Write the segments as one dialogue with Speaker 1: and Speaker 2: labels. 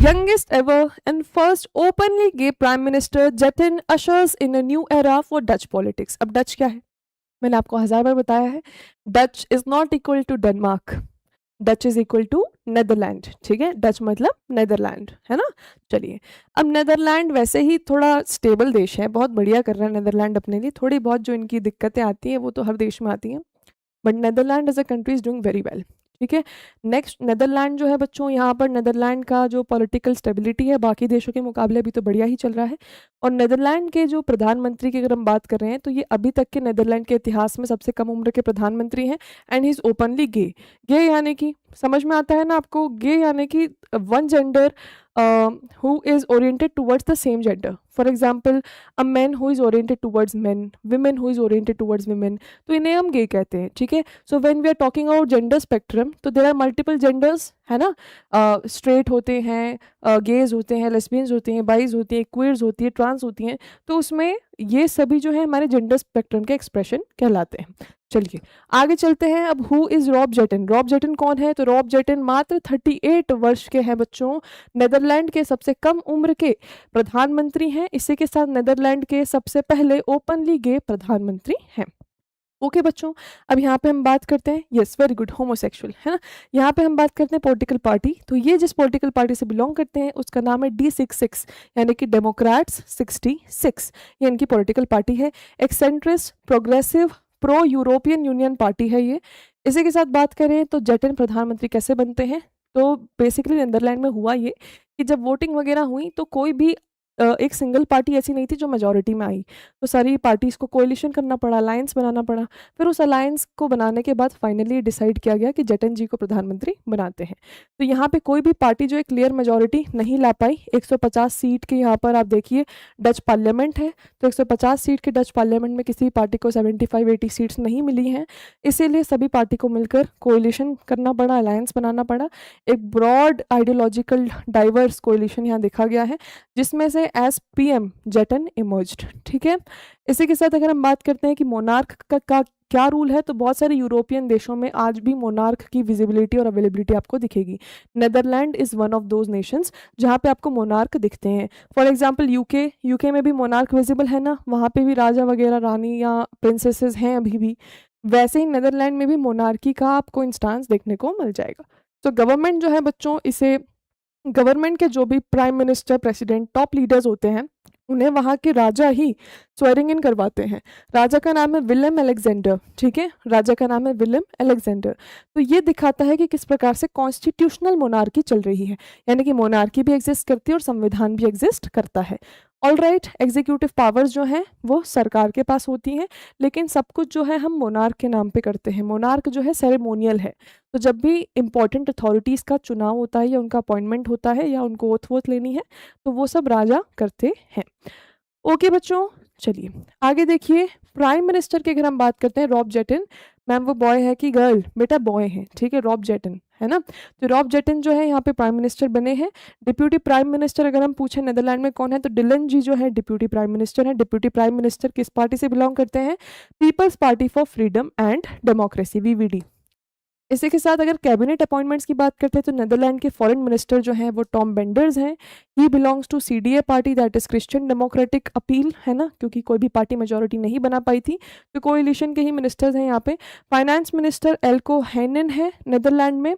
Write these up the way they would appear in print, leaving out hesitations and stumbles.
Speaker 1: youngest ever and first openly gay prime minister Jatin ushers in a new era for Dutch politics. अब Dutch क्या है? मैंने आपको 1000 बार बताया है, Dutch is not equal to Denmark, Dutch is equal to Netherland. ठीक है, डच मतलब नेदरलैंड, है ना। चलिए, अब नेदरलैंड वैसे ही थोड़ा स्टेबल देश है, बहुत बढ़िया कर रहा है नेदरलैंड अपने लिए। थोड़ी बहुत जो इनकी दिक्कतें आती हैं वो तो हर देश में आती हैं, but Netherland as a country is doing very well. ठीक है, नेक्स्ट नेदरलैंड जो है बच्चों, यहाँ पर नेदरलैंड का जो पॉलिटिकल स्टेबिलिटी है बाकी देशों के मुकाबले अभी तो बढ़िया ही चल रहा है। और नेदरलैंड के जो प्रधानमंत्री की अगर हम बात कर रहे हैं तो ये अभी तक के नेदरलैंड के इतिहास में सबसे कम उम्र के प्रधानमंत्री हैं। एंड ही इज ओपनली गे। गे यानी कि समझ में आता है ना आपको, गे यानी कि one gender who is oriented towards the same gender. For example, a man who is oriented towards men, women who is oriented towards women, तो इन्हें हम गे कहते हैं। ठीक है, so when we are talking about gender spectrum तो there are multiple genders, है ना। स्ट्रेट होते हैं, गेज होते हैं, लेस्बियंस होते हैं, बाइज होती हैं, क्वीर्स होती है, ट्रांस होती हैं, तो उसमें ये सभी जो है हमारे जेंडर स्पेक्ट्रम के एक्सप्रेशन कहलाते हैं। चलिए आगे चलते हैं। अब हु इज रॉब जेटन? रॉब जेटन कौन है? तो रॉब जेटन मात्र 38 वर्ष के हैं बच्चों, नेदरलैंड के सबसे कम उम्र के प्रधानमंत्री हैं। इसी के साथ नेदरलैंड के सबसे पहले ओपनली गे प्रधानमंत्री हैं। ओके बच्चों, अब यहाँ पे हम बात करते हैं, यस वेरी गुड, होमोसेक्सुअल, है ना। यहाँ पे हम बात करते हैं पॉलिटिकल पार्टी। तो ये जिस पॉलिटिकल पार्टी से बिलोंग करते हैं उसका नाम है D66 यानी कि डेमोक्रेट्स 66, ये इनकी पॉलिटिकल पार्टी है। एक centrist progressive pro European union party है ये। इसी के साथ बात करें तो जेटन प्रधानमंत्री कैसे बनते हैं, तो बेसिकली नीदरलैंड में हुआ ये कि जब वोटिंग वगैरह हुई तो कोई भी एक सिंगल पार्टी ऐसी नहीं थी जो मेजॉरिटी में आई, तो सारी पार्टीज को कोalition करना पड़ा, अलायंस बनाना पड़ा। फिर उस अलायंस को बनाने के बाद फाइनली डिसाइड किया गया कि जटन जी को प्रधानमंत्री बनाते हैं। तो यहाँ पे कोई भी पार्टी जो एक क्लियर मेजॉरिटी नहीं ला पाई। 150 सीट के यहाँ पर आप देखिए डच पार्लियामेंट है, तो 150 सीट के डच पार्लियामेंट में किसी पार्टी को 75-80 सीट्स नहीं मिली हैं, इसीलिए सभी पार्टी को मिलकर कोalition करना पड़ा, अलायंस बनाना पड़ा। एक ब्रॉड आइडियोलॉजिकल डाइवर्स कोalition यहाँ देखा गया है, जिसमें से एज पीएम जेटन इमर्ज्ड। ठीक है, इसी के साथ अगर हम बात करते हैं कि मोनार्क का क्या रूल है, तो बहुत सारे यूरोपियन देशों में आज भी मोनार्क की विजिबिलिटी और अवेलेबिलिटी आपको दिखेगी। Netherland is one of those Nations जहाँ पे आपको मोनार्क दिखते हैं। फॉर एग्जांपल यूके में भी मोनार्क विजिबल है ना, वहाँ पे भी राजा वगैरह, रानी या प्रिंसेसेस हैं अभी भी। वैसे ही नेदरलैंड में भी मोनार्की का आपको इंस्टांस देखने को मिल जाएगा। तो गवर्नमेंट जो है बच्चों, इसे गवर्नमेंट के जो भी prime minister, president, top leaders होते हैं उन्हें वहाँ के राजा ही स्वेरिंग इन करवाते हैं। राजा का नाम है विलियम अलेक्जेंडर। ठीक है, राजा का नाम है विलियम अलेक्जेंडर। तो ये दिखाता है कि किस प्रकार से कॉन्स्टिट्यूशनल मोनार्की चल रही है, यानी कि मोनार्की भी एग्जिस्ट करती है और संविधान भी एग्जिस्ट करता है। ऑल राइट, एग्जीक्यूटिव पावर्स जो हैं वो सरकार के पास होती हैं, लेकिन सब कुछ जो है हम मोनार्क के नाम पे करते हैं। मोनार्क जो है सेरेमोनियल है, तो जब भी इंपॉर्टेंट अथॉरिटीज़ का चुनाव होता है या उनका अपॉइंटमेंट होता है या उनको ओथ वोथ लेनी है तो वो सब राजा करते हैं। ओके बच्चों, चलिए आगे देखिए। प्राइम मिनिस्टर की अगर हम बात करते हैं, रॉब जेटन, मैम वो बॉय है कि गर्ल? बेटा बॉय है। ठीक है, रॉब जेटन, है ना। तो रॉब जेटन जो है यहाँ पे प्राइम मिनिस्टर बने हैं। डिप्यूटी प्राइम मिनिस्टर अगर हम पूछे नेदरलैंड में कौन है, तो डिलन जी जो है डिप्यूटी प्राइम मिनिस्टर है। डिप्यूटी प्राइम मिनिस्टर किस पार्टी से बिलोंग करते हैं? People's party for freedom and democracy, VVD। इसी के साथ अगर कैबिनेट अपॉइंटमेंट्स की बात करते हैं तो नेदरलैंड के फॉरेन मिनिस्टर जो हैं वो टॉम बेंडर्स हैं। He belongs to CDA party, that is Christian Democratic Appeal, है ना, क्योंकि कोई भी पार्टी मेजोरिटी नहीं बना पाई थी, तो कोएलिशन के ही मिनिस्टर्स हैं यहाँ पे। फाइनेंस मिनिस्टर एल्को हेनन है नेदरलैंड में।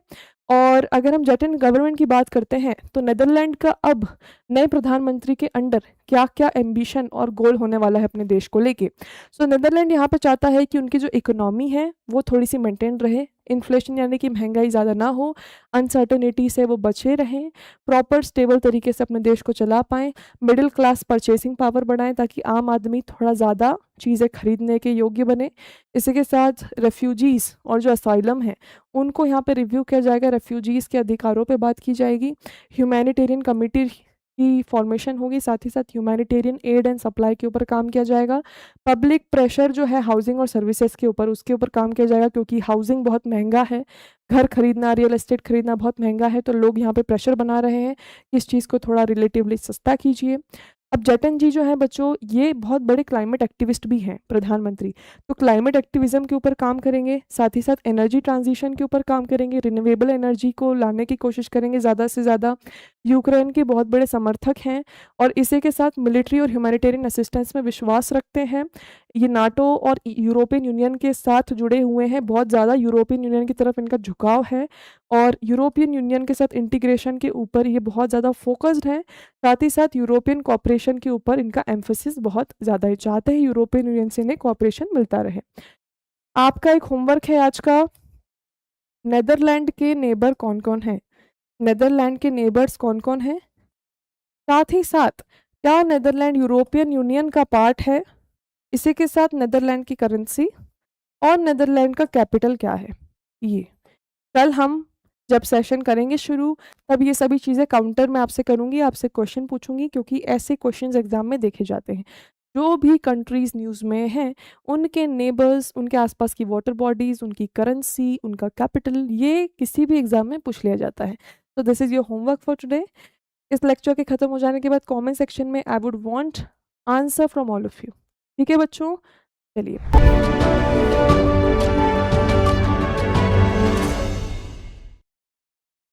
Speaker 1: और अगर हम जेटन गवर्नमेंट की बात करते हैं तो नेदरलैंड का अब नए प्रधानमंत्री के अंडर क्या क्या एम्बिशन और गोल होने वाला है अपने देश को लेके। सो नेदरलैंड यहाँ पे चाहता है कि उनकी जो इकोनॉमी है वो थोड़ी सी मेंटेन रहे, इन्फ्लेशन यानी कि महंगाई ज़्यादा ना हो, अनसर्टेनिटी से वो बचे रहें, प्रॉपर स्टेबल तरीके से अपने देश को चला पाएँ, मिडिल क्लास परचेसिंग पावर बढ़ाएं ताकि आम आदमी थोड़ा ज़्यादा चीज़ें खरीदने के योग्य बने। इसी के साथ रेफ्यूजीज़ और जो असाइलम है उनको यहाँ पे रिव्यू किया जाएगा, रेफ्यूजीज़ के अधिकारों पे बात की जाएगी, ह्यूमैनिटेरियन कमिटी की फॉर्मेशन होगी, साथ ही साथ ह्यूमैनिटेरियन एड एंड सप्लाई के ऊपर काम किया जाएगा। पब्लिक प्रेशर जो है हाउसिंग और सर्विसेज के ऊपर, उसके ऊपर काम किया जाएगा, क्योंकि हाउसिंग बहुत महंगा है, घर खरीदना, रियल एस्टेट खरीदना बहुत महंगा है, तो लोग यहाँ पे प्रेशर बना रहे हैं कि इस चीज़ को थोड़ा रिलेटिवली सस्ता कीजिए। अब जतिन जी जो हैं बच्चों, ये बहुत बड़े क्लाइमेट एक्टिविस्ट भी हैं, प्रधानमंत्री। तो क्लाइमेट एक्टिविज्म के ऊपर काम करेंगे, साथ ही साथ एनर्जी ट्रांजिशन के ऊपर काम करेंगे, रिन्यूएबल एनर्जी को लाने की कोशिश करेंगे ज़्यादा से ज़्यादा। यूक्रेन के बहुत बड़े समर्थक हैं और इसी के साथ मिलिट्री और ह्यूमैनिटेरियन असिस्टेंस में विश्वास रखते हैं। ये नाटो और यूरोपियन यूनियन के साथ जुड़े हुए हैं, बहुत ज़्यादा यूरोपियन यूनियन की तरफ इनका झुकाव है और यूरोपियन यूनियन के साथ इंटीग्रेशन के ऊपर ये बहुत ज़्यादा फोकस्ड हैं। साथ ही साथ यूरोपियन कॉपरेशन के ऊपर इनका एम्फोसिस बहुत ज़्यादा है, चाहते हैं यूरोपियन यूनियन से इन्हें कॉपरेशन मिलता रहे। आपका एक होमवर्क है आज का, नेदरलैंड के नेबर कौन कौन है, नेदरलैंड के नेबर्स कौन कौन हैं, साथ ही साथ क्या नेदरलैंड यूरोपियन यूनियन का पार्ट है, इसी के साथ नेदरलैंड की करेंसी और नेदरलैंड का कैपिटल क्या है। ये कल हम जब सेशन करेंगे शुरू, तब ये सभी चीज़ें काउंटर में आपसे करूँगी, आपसे क्वेश्चन पूछूंगी, क्योंकि ऐसे क्वेश्चंस एग्जाम में देखे जाते हैं। जो भी कंट्रीज़ न्यूज़ में हैं, उनके नेबर्स, उनके आसपास की वाटर बॉडीज़, उनकी करेंसी, उनका कैपिटल, ये किसी भी एग्जाम में पूछ लिया जाता है। तो this is your homework for today. इस लेक्चर के ख़त्म हो जाने के बाद कमेंट सेक्शन में I would want answer from all of you. ठीक है बच्चों, चलिए।